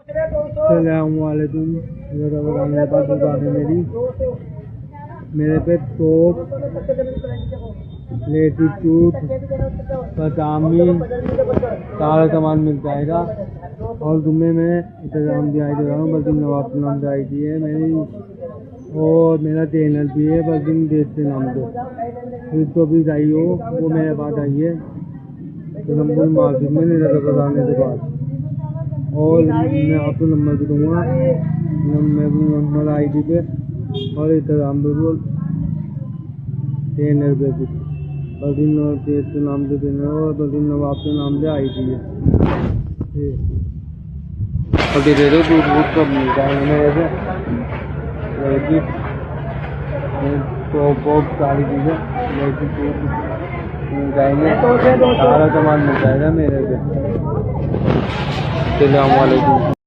सलामुअलैकुम। मेरे पास दुकान है मेरे पे टॉप, लेटीट्यूड, पजामी सारा सामान मिल जाएगा। और तुम्हें मैं इंतजाम भी आई दे रहा हूँ, बल्कि नवाब नाम से आई थी है मेरी, और मेरा चैनल भी है बल्कि देश के नाम से। जिसको भी चाहिए हो वो मेरे पास आइए नंबर मार्केट में बताने के बाद। और मैं आपको नंबर भी दूँगा, नंबर ID पे और इंतजाम पे भी चैनल पे भी बल्कि देश के नाम से देना और बल्कि नवाब के नाम से आई थी। अभी दे दो दूध वूध कब मिलता है मेरे से तो सारी चीज़ें मिल जाएंगे, सारा सामान मिल जाएगा मेरे से। अस्सलाम वालेकुम।